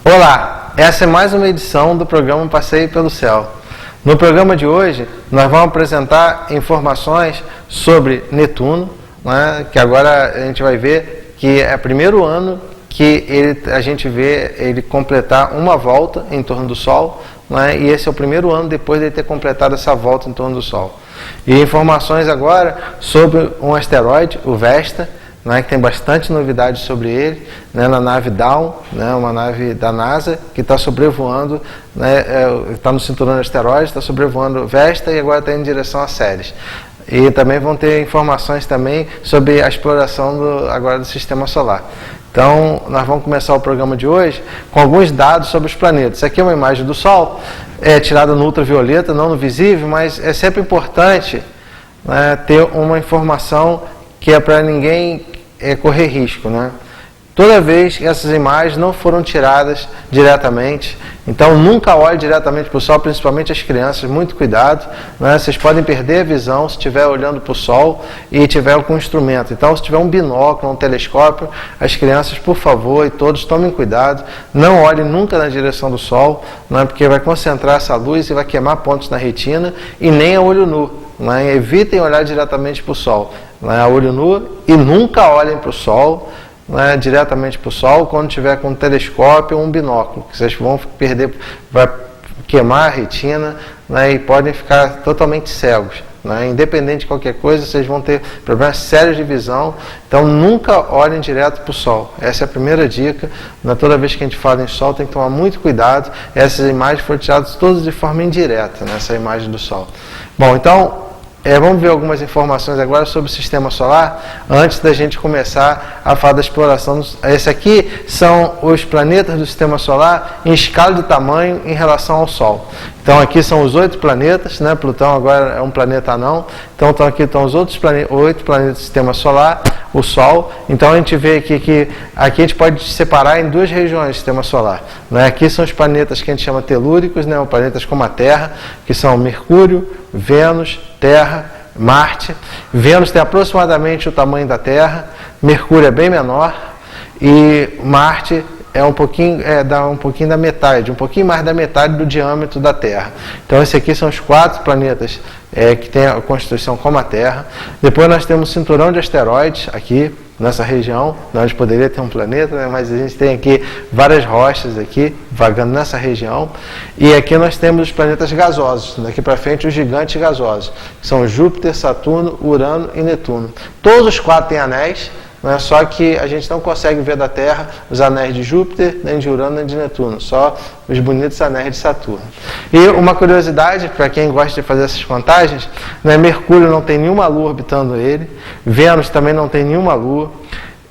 Olá, essa é mais uma edição do programa Passeio pelo Céu. No programa de hoje, nós vamos apresentar informações sobre Netuno, né, que agora a gente vai ver que é o primeiro ano que a gente vê ele completar uma volta em torno do Sol, né, e esse é o primeiro ano depois de ele ter completado essa volta em torno do Sol. E informações agora sobre um asteroide, o Vesta, né, que tem bastante novidade sobre ele, né, na nave Dawn, né, uma nave da NASA que está sobrevoando, né, está no cinturão de asteroides, está sobrevoando Vesta e agora está em direção a Ceres. E também vão ter informações também sobre a exploração agora do Sistema Solar. Então, nós vamos começar o programa de hoje com alguns dados sobre os planetas. Isso aqui é uma imagem do Sol, tirada no ultravioleta, não no visível, mas é sempre importante, né, ter uma informação que é para ninguém correr risco, né? Toda vez que essas imagens não foram tiradas diretamente, então nunca olhe diretamente para o Sol, principalmente as crianças, muito cuidado, né? Vocês podem perder a visão se estiver olhando para o Sol e tiver com um instrumento. Então, se tiver um binóculo, um telescópio, as crianças, por favor, e todos tomem cuidado, não olhem nunca na direção do Sol, né? Porque vai concentrar essa luz e vai queimar pontos na retina, e nem a olho nu, né? Evitem olhar diretamente para o Sol, né? A olho nu, e nunca olhem para o Sol, né, diretamente para o Sol quando tiver com um telescópio ou um binóculo, que vocês vão perder, vai queimar a retina, né, e podem ficar totalmente cegos, né, independente de qualquer coisa, vocês vão ter problemas sérios de visão. Então nunca olhem direto para o Sol. Essa é a primeira dica, né, toda vez que a gente fala em Sol tem que tomar muito cuidado. Essas imagens foram tiradas todas de forma indireta, nessa imagem do Sol. Bom, então vamos ver algumas informações agora sobre o Sistema Solar, antes da gente começar a falar da exploração. Esse aqui são os planetas do Sistema Solar em escala de tamanho em relação ao Sol. Então aqui são os 8 planetas, né? Plutão agora é um planeta anão. Então aqui estão os outros 8 planetas do Sistema Solar, o Sol. Então a gente vê aqui que aqui a gente pode separar em 2 regiões do Sistema Solar, né? Aqui são os planetas que a gente chama telúricos, né? Os planetas como a Terra, que são Mercúrio, Vênus, Terra, Marte. Vênus tem aproximadamente o tamanho da Terra, Mercúrio é bem menor e Marte dá um pouquinho da metade, um pouquinho mais da metade do diâmetro da Terra. Então esses aqui são os 4 planetas que têm a constituição como a Terra. Depois nós temos o cinturão de asteroides aqui nessa região, onde poderia ter um planeta, né? Mas a gente tem aqui várias rochas aqui vagando nessa região. E aqui nós temos os planetas gasosos, daqui para frente os gigantes gasosos, que são Júpiter, Saturno, Urano e Netuno. Todos os 4 têm anéis, né? Só que a gente não consegue ver da Terra os anéis de Júpiter, nem de Urano, nem de Netuno, só os bonitos anéis de Saturno. E uma curiosidade, para quem gosta de fazer essas contagens, né? Mercúrio não tem nenhuma lua orbitando ele, Vênus também não tem nenhuma lua,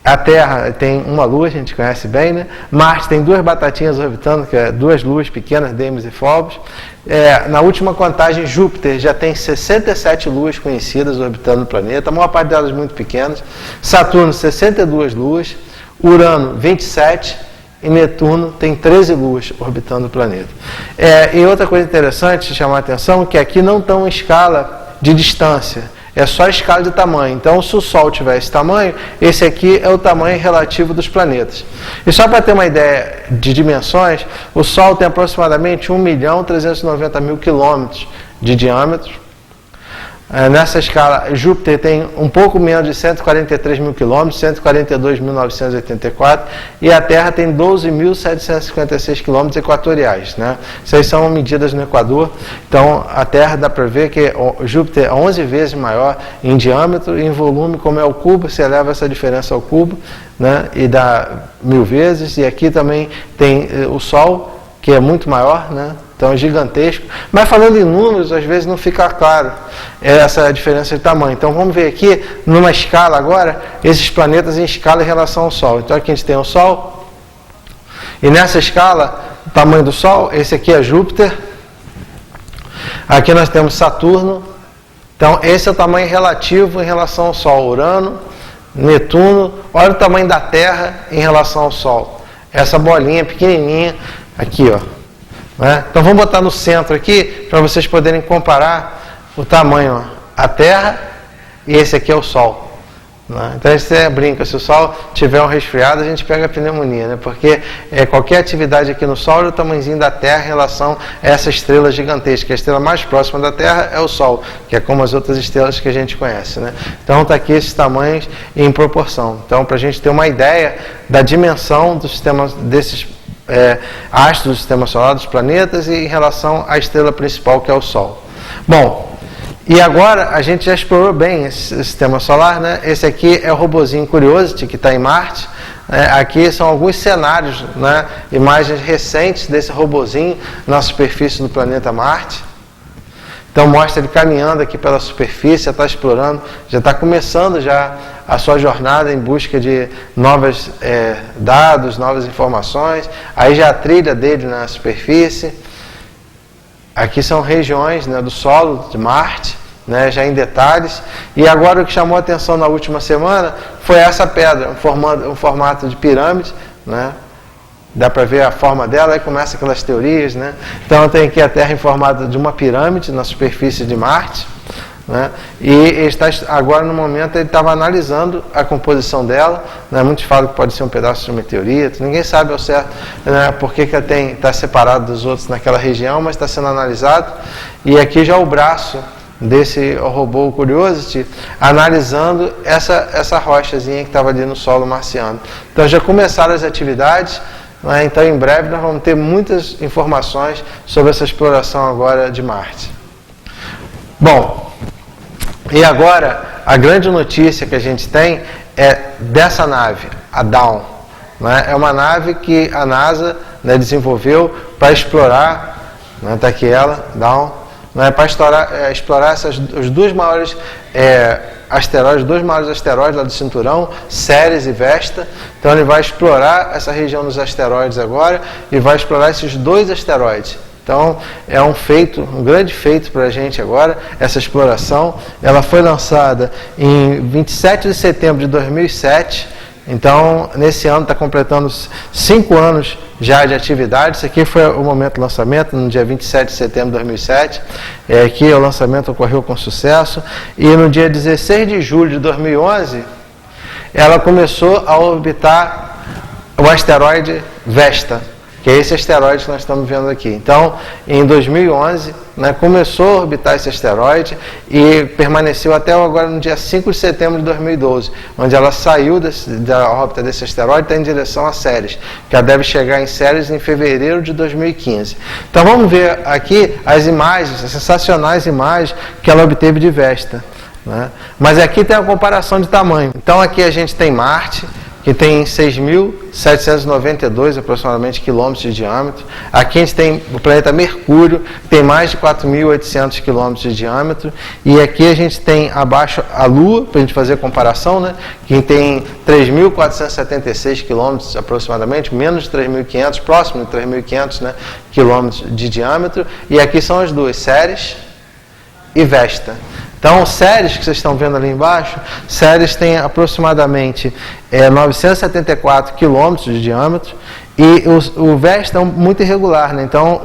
a Terra tem uma lua, a gente conhece bem, né? Marte tem 2 batatinhas orbitando, que é 2 luas pequenas, Deimos e Phobos. Na última contagem, Júpiter já tem 67 luas conhecidas orbitando o planeta, a maior parte delas muito pequenas. Saturno, 62 luas. Urano, 27. E Netuno tem 13 luas orbitando o planeta. E outra coisa interessante de chamar a atenção é que aqui não estão em escala de distância. É só a escala de tamanho. Então, se o Sol tiver esse tamanho, esse aqui é o tamanho relativo dos planetas. E só para ter uma ideia de dimensões, o Sol tem aproximadamente 1.390.000 quilômetros de diâmetro. Nessa escala, Júpiter tem um pouco menos de 143 mil quilômetros, 142.984, e a Terra tem 12.756 quilômetros equatoriais, né? Isso aí são medidas no Equador. Então, a Terra dá para ver que Júpiter é 11 vezes maior em diâmetro, e em volume, como é o cubo, você eleva essa diferença ao cubo, né? E dá 1000 vezes. E aqui também tem o Sol, que é muito maior, né? Então é gigantesco. Mas falando em números, às vezes não fica claro essa diferença de tamanho. Então vamos ver aqui, numa escala agora, esses planetas em escala em relação ao Sol. Então aqui a gente tem o Sol, e nessa escala, o tamanho do Sol, esse aqui é Júpiter. Aqui nós temos Saturno. Então esse é o tamanho relativo em relação ao Sol. Urano, Netuno. Olha o tamanho da Terra em relação ao Sol. Essa bolinha pequenininha aqui, ó. Né? Então vamos botar no centro aqui para vocês poderem comparar o tamanho, ó, a Terra, e esse aqui é o Sol. Né? Então a gente brinca, se o Sol tiver um resfriado, a gente pega a pneumonia, né? Porque qualquer atividade aqui no Sol é o tamanhozinho da Terra em relação a essa estrela gigantesca. A estrela mais próxima da Terra é o Sol, que é como as outras estrelas que a gente conhece. Né? Então está aqui esses tamanhos em proporção. Então, para a gente ter uma ideia da dimensão do sistema, desses astros do sistema solar, dos planetas, e em relação à estrela principal, que é o Sol. Bom, e agora a gente já explorou bem esse sistema solar, né? Esse aqui é o robozinho Curiosity, que está em Marte. Aqui são alguns cenários, né? Imagens recentes desse robozinho na superfície do planeta Marte. Então mostra ele caminhando aqui pela superfície, já está explorando, já está começando já a sua jornada em busca de novos dados, novas informações. Aí já a trilha dele na superfície. Aqui são regiões, né, do solo de Marte, né, já em detalhes. E agora o que chamou a atenção na última semana foi essa pedra, um formato de pirâmide, né? Dá para ver a forma dela, aí começa aquelas teorias, né? Então tem aqui a Terra em formato de uma pirâmide na superfície de Marte, né? E ele está, agora no momento ele estava analisando a composição dela, né? Muitos falam que pode ser um pedaço de meteorito, ninguém sabe ao certo, né, por que está separado dos outros naquela região, mas está sendo analisado. E aqui já o braço desse robô Curiosity analisando essa rochazinha que estava ali no solo marciano. Então já começaram as atividades. Então, em breve, nós vamos ter muitas informações sobre essa exploração agora de Marte. Bom, e agora, a grande notícia que a gente tem é dessa nave, a Dawn. Né? É uma nave que a NASA, né, desenvolveu para explorar, está aqui ela, Dawn, né, para explorar os dois maiores asteroides lá do cinturão, Ceres e Vesta. Então ele vai explorar essa região dos asteroides agora e vai explorar esses dois asteroides. Então é um grande feito para a gente agora, essa exploração. Ela foi lançada em 27 de setembro de 2007. Então, nesse ano está completando 5 anos já de atividade. Esse aqui foi o momento do lançamento, no dia 27 de setembro de 2007. Aqui o lançamento ocorreu com sucesso. E no dia 16 de julho de 2011, ela começou a orbitar o asteroide Vesta, que é esse asteroide que nós estamos vendo aqui. Então, em 2011, né, começou a orbitar esse asteroide e permaneceu até agora no dia 5 de setembro de 2012, onde ela saiu da órbita desse asteroide e está em direção a Ceres, que ela deve chegar em Ceres em fevereiro de 2015. Então, vamos ver aqui as imagens, as sensacionais imagens que ela obteve de Vesta. Né? Mas aqui tem a comparação de tamanho. Então, aqui a gente tem Marte, que tem 6.792 aproximadamente quilômetros de diâmetro. Aqui a gente tem o planeta Mercúrio, que tem mais de 4.800 quilômetros de diâmetro. E aqui a gente tem abaixo a Lua, para a gente fazer comparação, né? Que tem 3.476 quilômetros aproximadamente, menos de 3.500, próximo de 3.500, né, quilômetros de diâmetro. E aqui são as duas, Ceres e Vesta. Então, Ceres, que vocês estão vendo ali embaixo, Ceres tem aproximadamente 974 quilômetros de diâmetro e o Vesta é muito irregular, né? Então,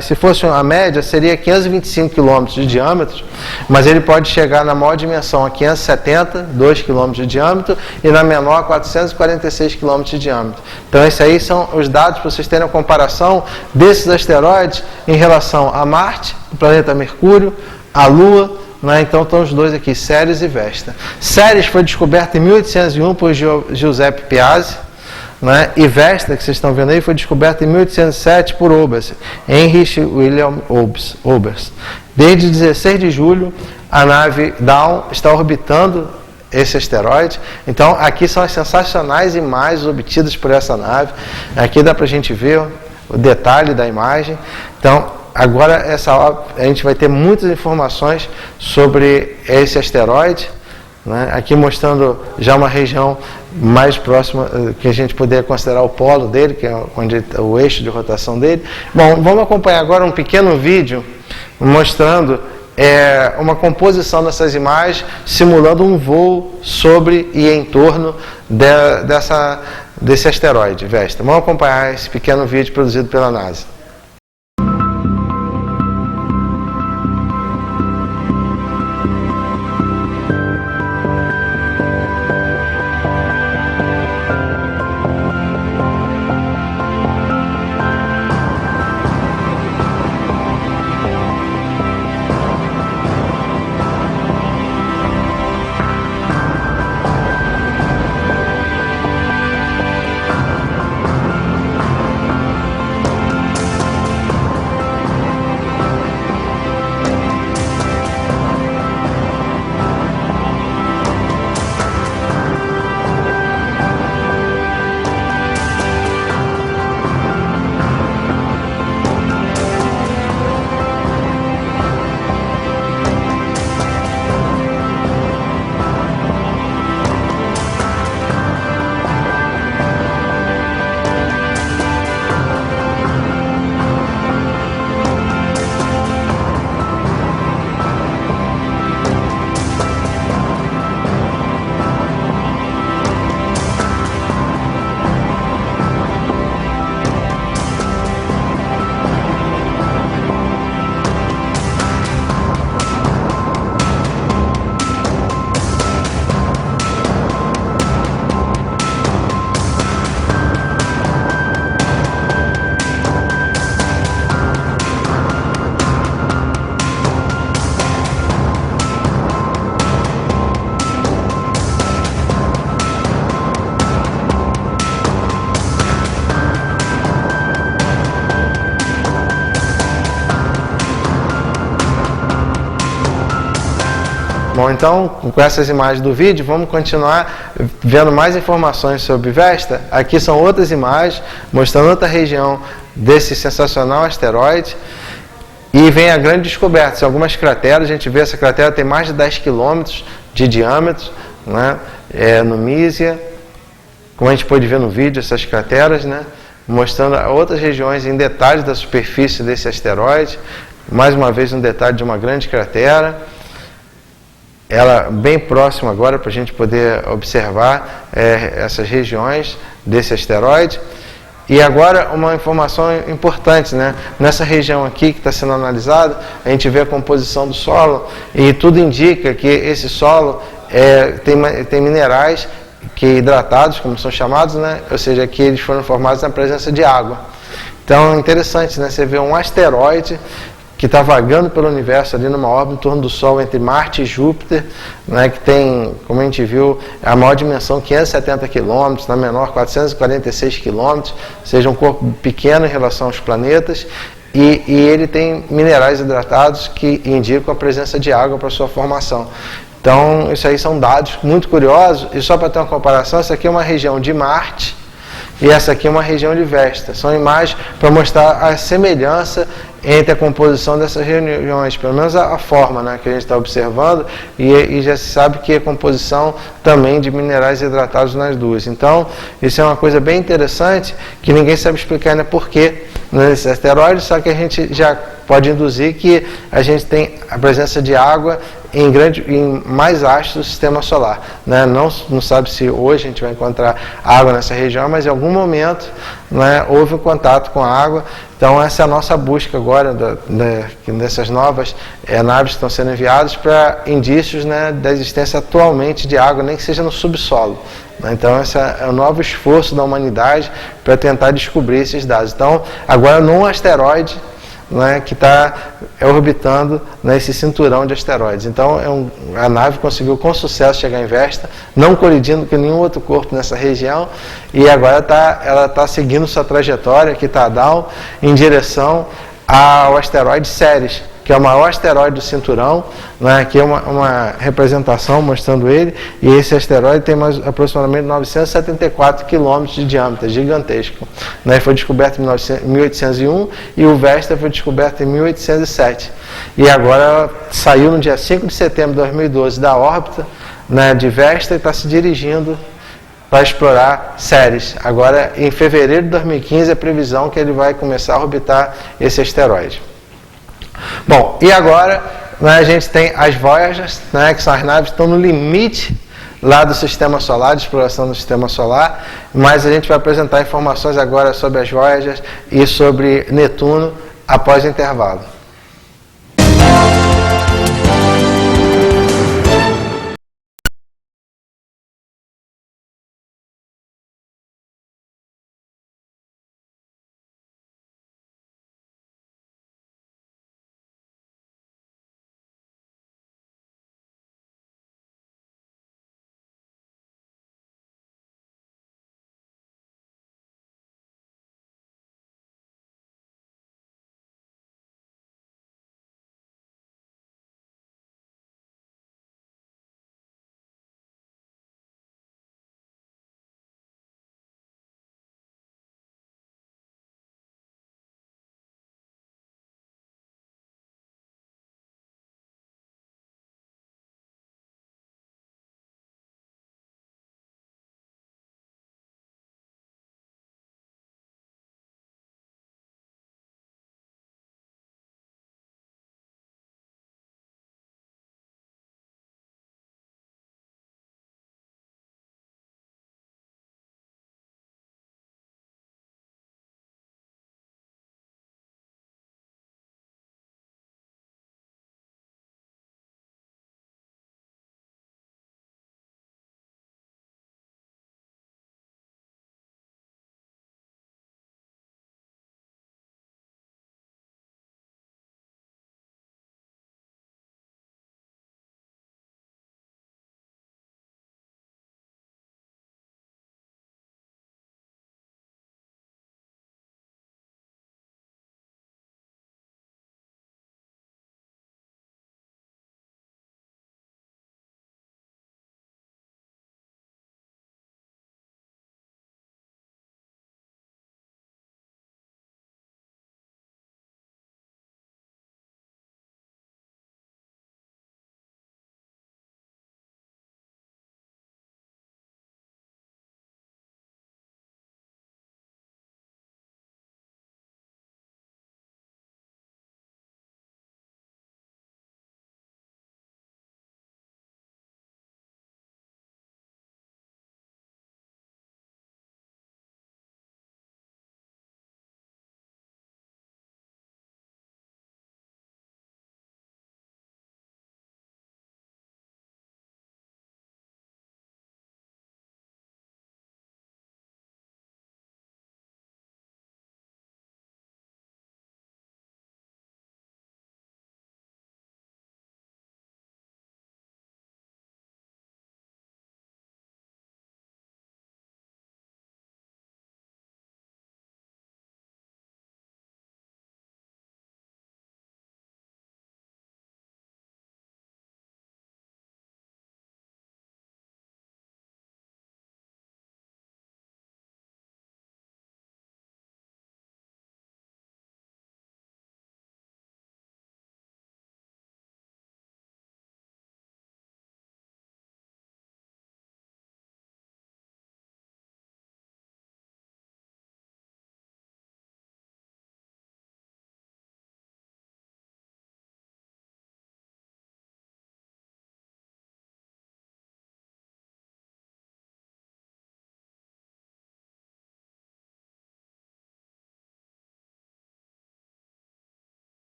se fosse a média, seria 525 quilômetros de diâmetro, mas ele pode chegar na maior dimensão a 570, 2 quilômetros de diâmetro, e na menor, 446 quilômetros de diâmetro. Então, esses aí são os dados para vocês terem a comparação desses asteroides em relação a Marte, o planeta Mercúrio, a Lua. Né? Então estão os dois aqui, Ceres e Vesta. Ceres foi descoberta em 1801 por Giuseppe Piazzi, né? E Vesta, que vocês estão vendo aí, foi descoberta em 1807 por Obers, Heinrich Wilhelm Obers. Desde 16 de julho, a nave Dawn está orbitando esse asteroide. Então aqui são as sensacionais imagens obtidas por essa nave. Aqui dá para a gente ver o detalhe da imagem. Então, agora a gente vai ter muitas informações sobre esse asteroide, né? Aqui mostrando já uma região mais próxima, que a gente poderia considerar o polo dele, que é onde o eixo de rotação dele. Bom, vamos acompanhar agora um pequeno vídeo mostrando uma composição dessas imagens, simulando um voo sobre e em torno desse asteroide, Vesta. Vamos acompanhar esse pequeno vídeo produzido pela NASA. Bom, então, com essas imagens do vídeo, vamos continuar vendo mais informações sobre Vesta. Aqui são outras imagens, mostrando outra região desse sensacional asteroide. E vem a grande descoberta. São algumas crateras, a gente vê essa cratera tem mais de 10 quilômetros de diâmetro, né? No Mísia, como a gente pôde ver no vídeo, essas crateras, né? Mostrando outras regiões em detalhes da superfície desse asteroide. Mais uma vez um detalhe de uma grande cratera. Ela bem próxima agora para a gente poder observar essas regiões desse asteroide. E agora uma informação importante, né? Nessa região aqui que está sendo analisada, a gente vê a composição do solo e tudo indica que esse solo tem minerais hidratados, como são chamados, né? Ou seja, que eles foram formados na presença de água. Então é interessante, né? Você vê um asteroide que está vagando pelo universo ali numa órbita em torno do Sol entre Marte e Júpiter, né, que tem, como a gente viu, a maior dimensão 570 km, na menor 446 km, ou seja, um corpo pequeno em relação aos planetas, e ele tem minerais hidratados que indicam a presença de água para sua formação. Então, isso aí são dados muito curiosos, e só para ter uma comparação, essa aqui é uma região de Marte, e essa aqui é uma região de Vesta. São imagens para mostrar a semelhança entre a composição dessas regiões, pelo menos a forma, né, que a gente está observando, e já se sabe que a composição também de minerais hidratados nas duas. Então, isso é uma coisa bem interessante, que ninguém sabe explicar ainda por quê nesse asteroide, só que a gente já pode induzir que a gente tem a presença de água em mais astros do sistema solar, né? Não sabe se hoje a gente vai encontrar água nessa região, mas em algum momento, né, houve um contato com a água. Então essa é a nossa busca agora dessas novas naves que estão sendo enviadas para indícios, né, da existência atualmente de água, nem que seja no subsolo. Então esse é o novo esforço da humanidade para tentar descobrir esses dados. Então agora num asteroide, né, que está orbitando nesse cinturão de asteroides. Então a nave conseguiu com sucesso chegar em Vesta, não colidindo com nenhum outro corpo nessa região, e agora ela está seguindo sua trajetória, que está down, em direção ao asteroide Ceres, que é o maior asteroide do cinturão, né? Aqui é uma representação mostrando ele, e esse asteroide tem aproximadamente 974 quilômetros de diâmetro, gigantesco. Né? Foi descoberto em 1801 e o Vesta foi descoberto em 1807. E agora saiu no dia 5 de setembro de 2012 da órbita, né, de Vesta, e está se dirigindo para explorar Ceres. Agora, em fevereiro de 2015, é a previsão que ele vai começar a orbitar esse asteroide. Bom, e agora, né, a gente tem as Voyagers, né, que são as naves que estão no limite lá do Sistema Solar, de exploração do Sistema Solar, mas a gente vai apresentar informações agora sobre as Voyagers e sobre Netuno após o intervalo.